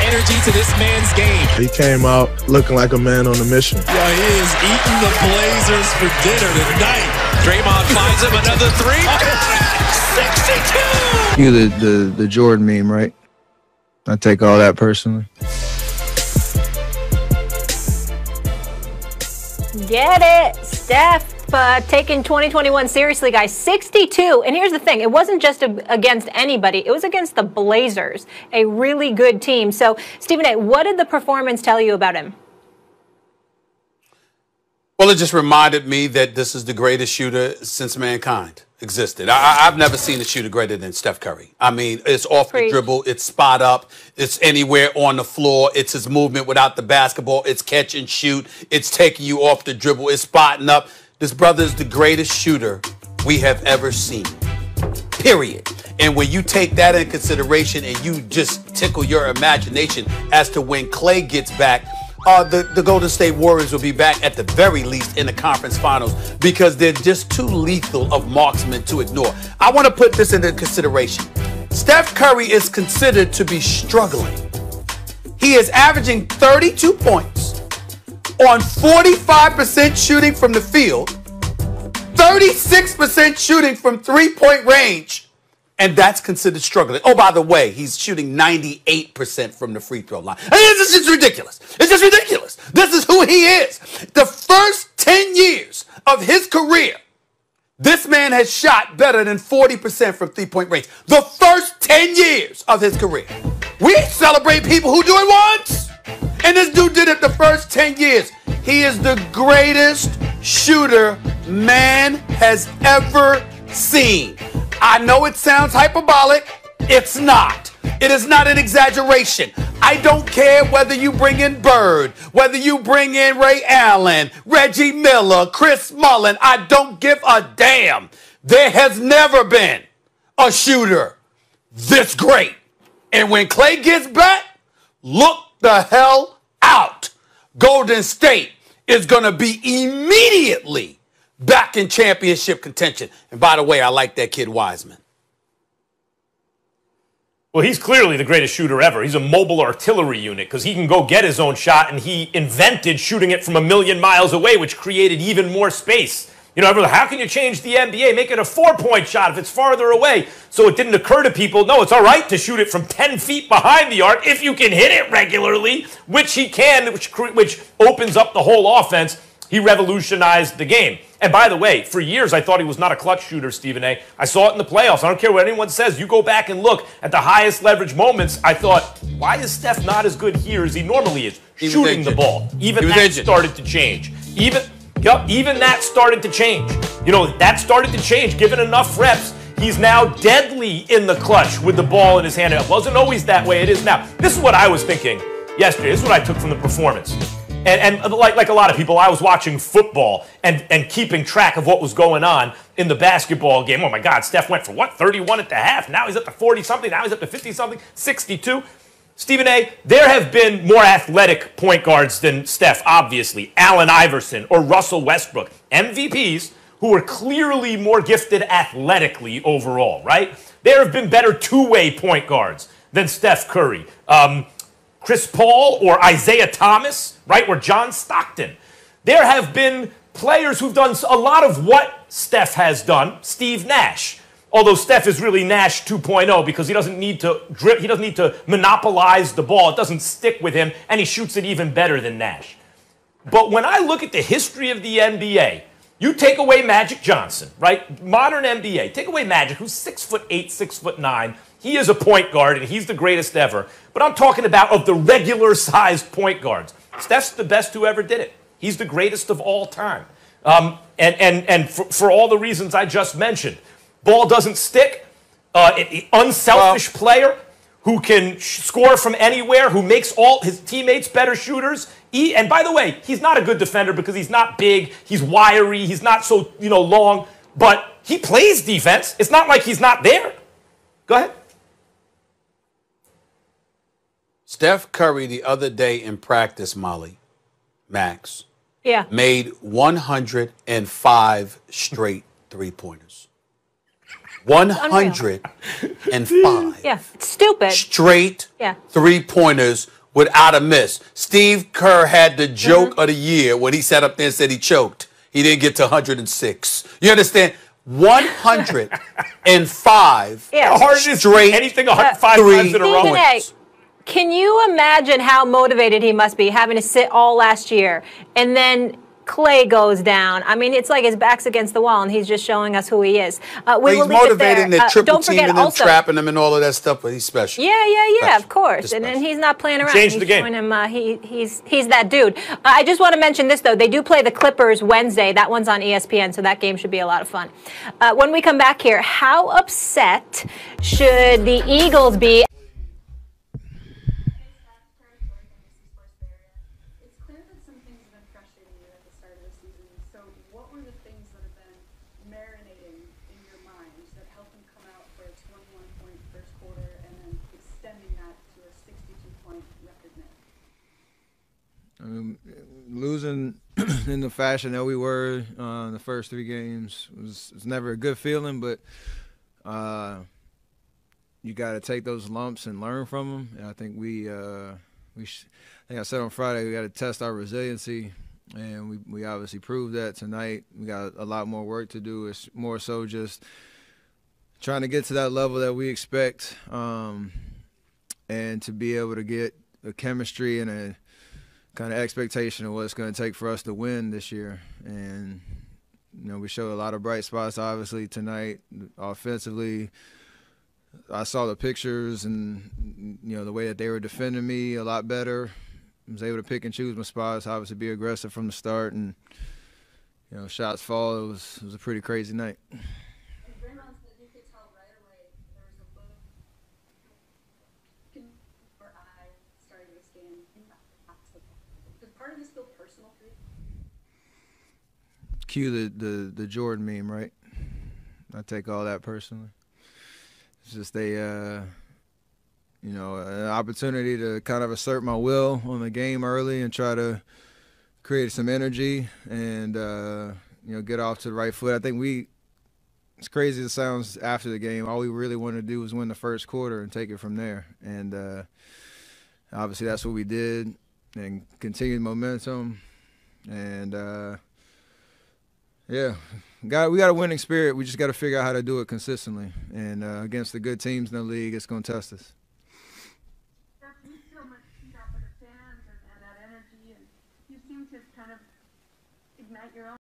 energy to this man's game. He came out looking like a man on a mission. Yeah, he is eating the Blazers for dinner tonight. Draymond finds him another three. Got it! 62! You the Jordan meme, right? I take all that personally. Get it, Steph. Taking 2021 seriously, guys. 62. And here's the thing. It wasn't just against anybody. It was against the Blazers, a really good team. So, Stephen A., what did the performance tell you about him? Well, it just reminded me that this is the greatest shooter since mankind existed. I've never seen a shooter greater than Steph Curry. I mean, it's off the dribble, it's spot up, it's anywhere on the floor, it's his movement without the basketball, it's catch and shoot, it's taking you off the dribble, it's spotting up. This brother is the greatest shooter we have ever seen, period. And when you take that into consideration and you just tickle your imagination as to when Clay gets back, the Golden State Warriors will be back at the very least in the conference finals because they're just too lethal of marksmen to ignore. I want to put this into consideration. Steph Curry is considered to be struggling. He is averaging 32 points on 45% shooting from the field, 36% shooting from three-point range, and that's considered struggling. Oh, by the way, he's shooting 98% from the free throw line. I mean, this is just ridiculous. It's just ridiculous. This is who he is. The first 10 years of his career, this man has shot better than 40% from three-point range. The first 10 years of his career. We celebrate people who do it once. And this dude did it the first 10 years. He is the greatest shooter man has ever seen. I know it sounds hyperbolic. It's not. It is not an exaggeration. I don't care whether you bring in Bird, whether you bring in Ray Allen, Reggie Miller, Chris Mullin. I don't give a damn. There has never been a shooter this great. And when Clay gets back, look the hell out. Golden State is going to be immediately back in championship contention. And by the way, I like that kid Wiseman. Well, he's clearly the greatest shooter ever. He's a mobile artillery unit because he can go get his own shot, and he invented shooting it from a million miles away, which created even more space. You know, everyone, how can you change the NBA? Make it a 4-point shot if it's farther away. So it didn't occur to people, no, it's all right to shoot it from 10 feet behind the arc if you can hit it regularly, which he can, which opens up the whole offense. He revolutionized the game. And by the way, for years, I thought he was not a clutch shooter, Stephen A. I saw it in the playoffs. I don't care what anyone says. You go back and look at the highest leverage moments. I thought, why is Steph not as good here as he normally is? Shooting the ball. Even that started to change. Even that started to change. You know, that started to change. Given enough reps, he's now deadly in the clutch with the ball in his hand. It wasn't always that way. It is now. This is what I was thinking yesterday. This is what I took from the performance. And like a lot of people, I was watching football and keeping track of what was going on in the basketball game. Oh, my God, Steph went for, 31 at the half. Now he's up to 40-something. Now he's up to 50-something, 62. Stephen A., there have been more athletic point guards than Steph, obviously. Allen Iverson or Russell Westbrook, MVPs who are clearly more gifted athletically overall, right? There have been better two-way point guards than Steph Curry. Chris Paul or Isaiah Thomas, right, or John Stockton. There have been players who've done a lot of what Steph has done. Steve Nash, although Steph is really Nash 2.0 because he doesn't need to monopolize the ball. It doesn't stick with him, and he shoots it even better than Nash. But when I look at the history of the NBA, you take away Magic Johnson, right? Modern NBA, take away Magic, who's 6'8", 6'9". He is a point guard, and he's the greatest ever. But I'm talking about of the regular-sized point guards. Steph's the best who ever did it. He's the greatest of all time. And for all the reasons I just mentioned. Ball doesn't stick. Unselfish player who can score from anywhere, who makes all his teammates better shooters. And by the way, he's not a good defender because he's not big. He's wiry. He's not so, long. But he plays defense. It's not like he's not there. Go ahead. Steph Curry the other day in practice, Max, made 105 straight three-pointers. 105 stupid straight three-pointers without a miss. Steve Kerr had the joke of the year when he sat up there and said he choked. He didn't get to 106. You understand? 105 straight anything 105 times in a row. Can you imagine how motivated he must be having to sit all last year and then Clay goes down? I mean, it's like his back's against the wall and he's just showing us who he is. He's motivating the triple team and then trapping him and all of that stuff, but he's special. Yeah, of course. And then he's not playing around. Changed the game. He's that dude. I just want to mention this, though. They do play the Clippers Wednesday. That one's on ESPN, so that game should be a lot of fun. When we come back here, how upset should the Eagles be? Losing in the fashion that we were in the first 3 games was never a good feeling, but you got to take those lumps and learn from them. And I think I think I said on Friday we got to test our resiliency, and we obviously proved that tonight. We got a lot more work to do. It's more so just trying to get to that level that we expect, and to be able to get a chemistry and a kind of expectation of what it's going to take for us to win this year. And, we showed a lot of bright spots, obviously, tonight. Offensively, I saw the pictures and, the way that they were defending me a lot better. I was able to pick and choose my spots, obviously be aggressive from the start, and, shots fall. It was a pretty crazy night. Cue the Jordan meme, right? I take all that personally. It's just an opportunity to kind of assert my will on the game early and try to create some energy and get off to the right foot. I think as crazy as it sounds after the game, all we really wanted to do was win the first quarter and take it from there. And obviously that's what we did, and continued momentum. And we got a winning spirit. We just got to figure out how to do it consistently. And against the good teams in the league, it's going to test us.